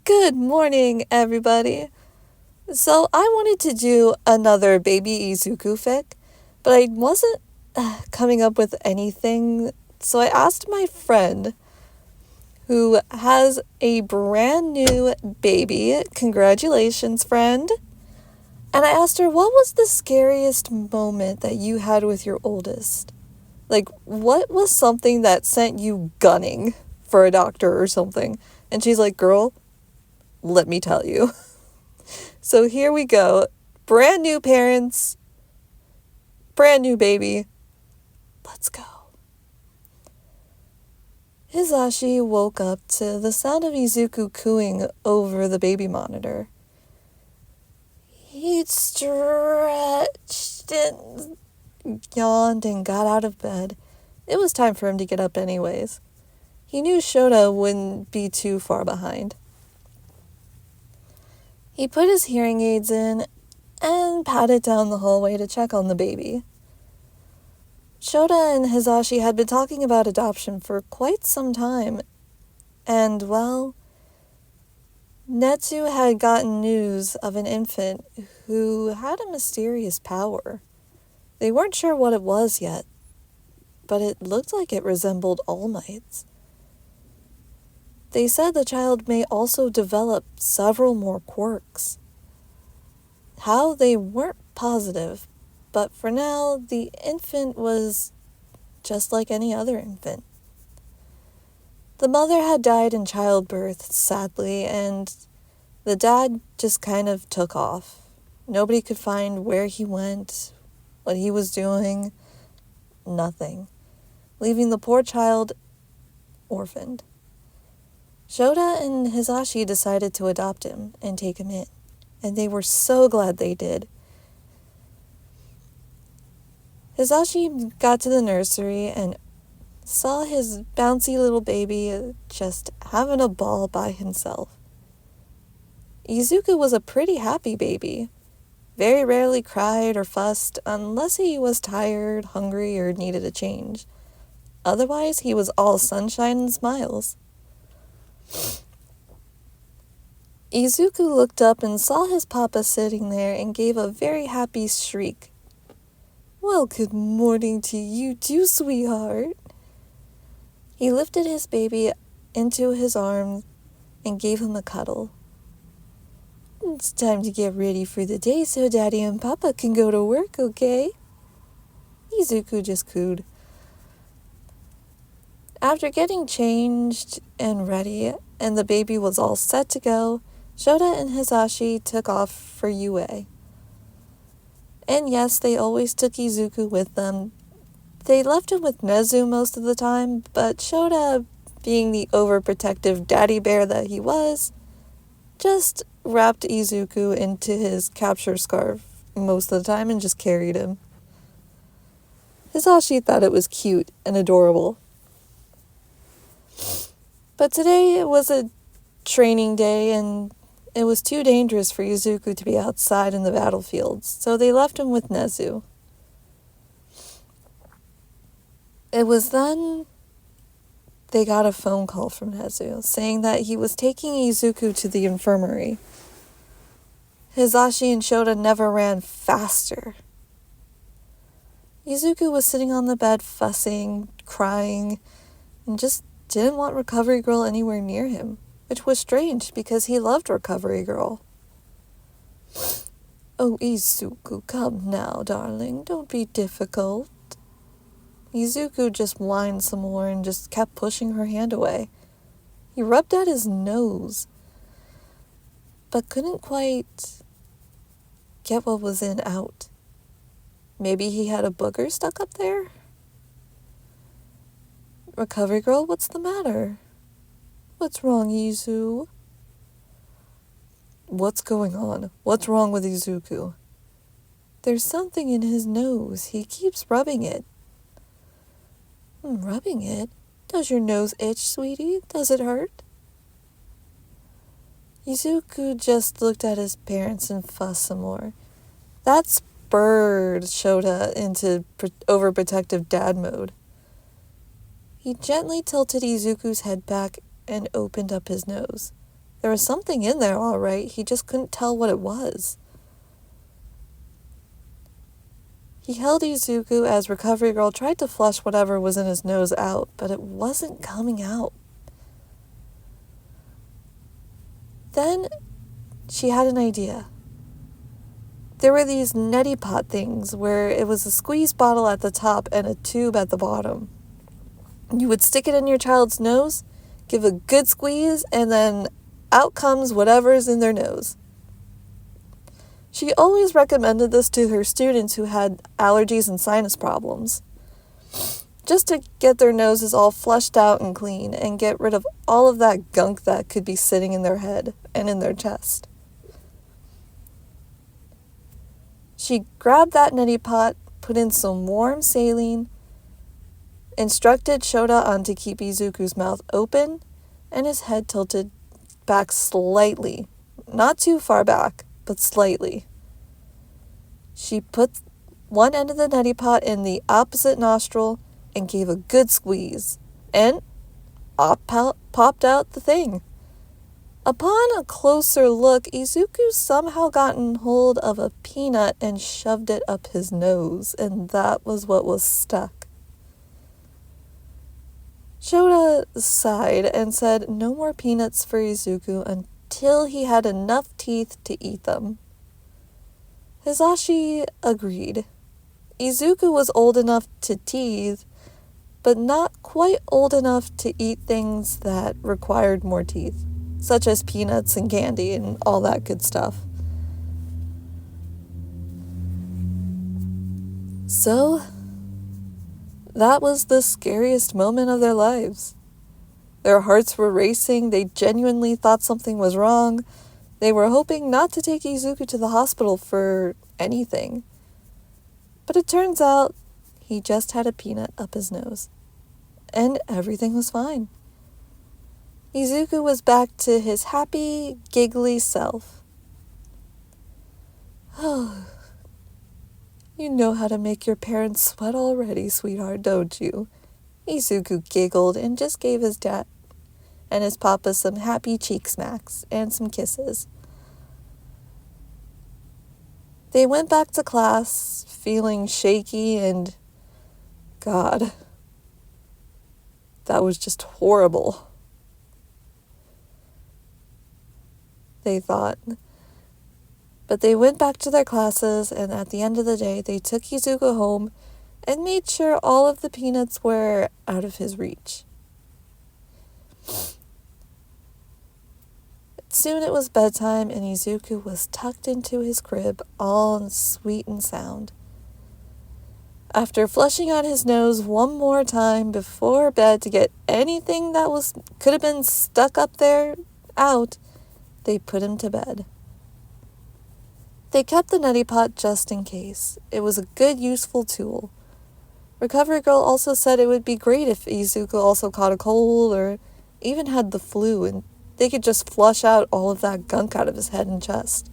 Good morning, everybody. So, I wanted to do another baby Izuku fic, but I wasn't coming up with anything. So, I asked my friend who has a brand new baby. Congratulations, friend. And I asked her, what was the scariest moment that you had with your oldest? Like, what was something that sent you gunning for a doctor or something? And she's like, girl, let me tell you. So here we go. Brand new parents, brand new baby. Let's go. Hisashi woke up to the sound of Izuku cooing over the baby monitor. He'd stretched and yawned and got out of bed. It was time for him to get up anyways. He knew Shota wouldn't be too far behind. He put his hearing aids in and padded down the hallway to check on the baby. Shota and Hisashi had been talking about adoption for quite some time, and, well, Netsu had gotten news of an infant who had a mysterious power. They weren't sure what it was yet, but it looked like it resembled All Might's. They said the child may also develop several more quirks. How, they weren't positive, but for now, the infant was just like any other infant. The mother had died in childbirth, sadly, and the dad just kind of took off. Nobody could find where he went, what he was doing, nothing, leaving the poor child orphaned. Shota and Hisashi decided to adopt him and take him in, and they were so glad they did. Hisashi got to the nursery and saw his bouncy little baby just having a ball by himself. Izuku was a pretty happy baby. Very rarely cried or fussed unless he was tired, hungry, or needed a change. Otherwise, he was all sunshine and smiles. Izuku looked up and saw his papa sitting there and gave a very happy shriek. Well, good morning to you too, sweetheart. He lifted his baby into his arms and gave him a cuddle. It's time to get ready for the day so Daddy and Papa can go to work, okay? Izuku just cooed. After getting changed and ready, and the baby was all set to go, Shota and Hisashi took off for UA. And yes, they always took Izuku with them. They left him with Nezu most of the time, but Shota, being the overprotective daddy bear that he was, just wrapped Izuku into his capture scarf most of the time and just carried him. Hisashi thought it was cute and adorable. But today was a training day, and it was too dangerous for Izuku to be outside in the battlefields, so they left him with Nezu. It was then they got a phone call from Nezu saying that he was taking Izuku to the infirmary. Hisashi and Shota never ran faster. Izuku was sitting on the bed fussing, crying, and just didn't want Recovery Girl anywhere near him, which was strange because he loved Recovery Girl. Oh, Izuku, come now, darling, don't be difficult. Izuku just whined some more and just kept pushing her hand away. He rubbed at his nose, but couldn't quite get what was in out. Maybe he had a booger stuck up there? Recovery Girl, what's the matter? What's wrong, Izu? What's going on? What's wrong with Izuku? There's something in his nose. He keeps rubbing it. Rubbing it? Does your nose itch, sweetie? Does it hurt? Izuku just looked at his parents and fussed some more. That spurred Shota into overprotective dad mode. He gently tilted Izuku's head back and opened up his nose. There was something in there, all right. He just couldn't tell what it was. He held Izuku as Recovery Girl tried to flush whatever was in his nose out, but it wasn't coming out. Then she had an idea. There were these Netty Pot things where it was a squeeze bottle at the top and a tube at the bottom. You would stick it in your child's nose, give a good squeeze, and then out comes whatever's in their nose. She always recommended this to her students who had allergies and sinus problems, just to get their noses all flushed out and clean and get rid of all of that gunk that could be sitting in their head and in their chest. She grabbed that neti pot, put in some warm saline, instructed Shota on to keep Izuku's mouth open and his head tilted back slightly, not too far back, but slightly. She put one end of the neti pot in the opposite nostril and gave a good squeeze, and popped out the thing. Upon a closer look, Izuku somehow gotten hold of a peanut and shoved it up his nose, and that was what was stuck. Shota sighed and said no more peanuts for Izuku until he had enough teeth to eat them. Hisashi agreed. Izuku was old enough to teeth, but not quite old enough to eat things that required more teeth, such as peanuts and candy and all that good stuff. So, that was the scariest moment of their lives. Their hearts were racing, they genuinely thought something was wrong. They were hoping not to take Izuku to the hospital for anything. But it turns out he just had a peanut up his nose. And everything was fine. Izuku was back to his happy, giggly self. Oh, you know how to make your parents sweat already, sweetheart, don't you? Izuku giggled and just gave his dad and his papa some happy cheek smacks and some kisses. They went back to class, feeling shaky and, God, that was just horrible, they thought. But they went back to their classes, and at the end of the day, they took Izuku home and made sure all of the peanuts were out of his reach. Soon it was bedtime, and Izuku was tucked into his crib, all sweet and sound. After flushing out his nose one more time before bed to get anything that could have been stuck up there out, they put him to bed. They kept the neti pot just in case. It was a good, useful tool. Recovery Girl also said it would be great if Izuku also caught a cold or even had the flu, and they could just flush out all of that gunk out of his head and chest.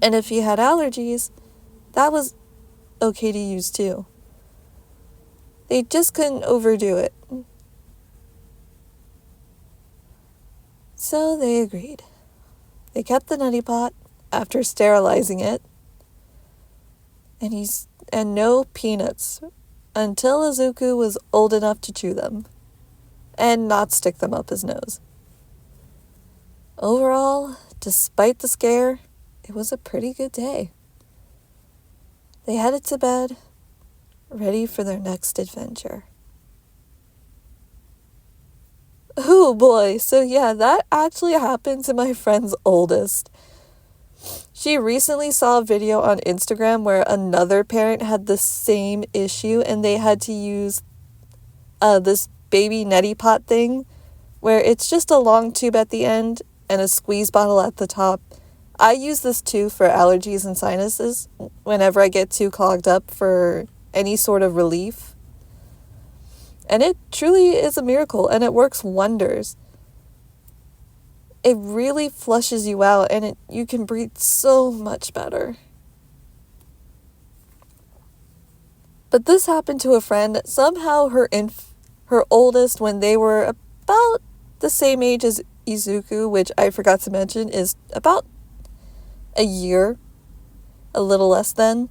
And if he had allergies, that was okay to use too. They just couldn't overdo it. So they agreed. They kept the neti pot after sterilizing it, and no peanuts until Izuku was old enough to chew them and not stick them up his nose. Overall, despite the scare, it was a pretty good day. They headed to bed, ready for their next adventure. Oh boy, so yeah, that actually happened to my friend's oldest. She recently saw a video on Instagram where another parent had the same issue, and they had to use this baby neti pot thing where it's just a long tube at the end and a squeeze bottle at the top. I use this too for allergies and sinuses whenever I get too clogged up for any sort of relief. And it truly is a miracle, and it works wonders. It really flushes you out, and you can breathe so much better. But this happened to a friend. Somehow her oldest, when they were about the same age as Izuku, which I forgot to mention, is about a year, a little less than,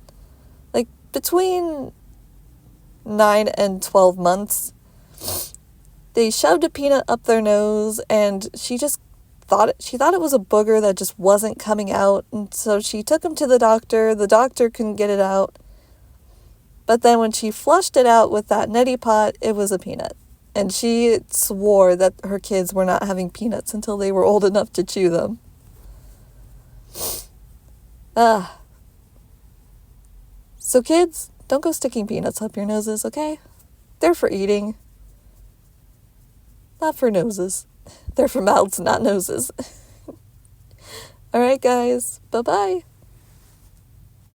like between 9 and 12 months. They shoved a peanut up their nose, and she thought it was a booger that just wasn't coming out, and so she took him to the doctor. The doctor couldn't get it out. But then when she flushed it out with that Netty Pot, it was a peanut. And she swore that her kids were not having peanuts until they were old enough to chew them. So kids, don't go sticking peanuts up your noses, okay? They're for eating, not for noses. They're for mouths, not noses. All right, guys. Bye-bye.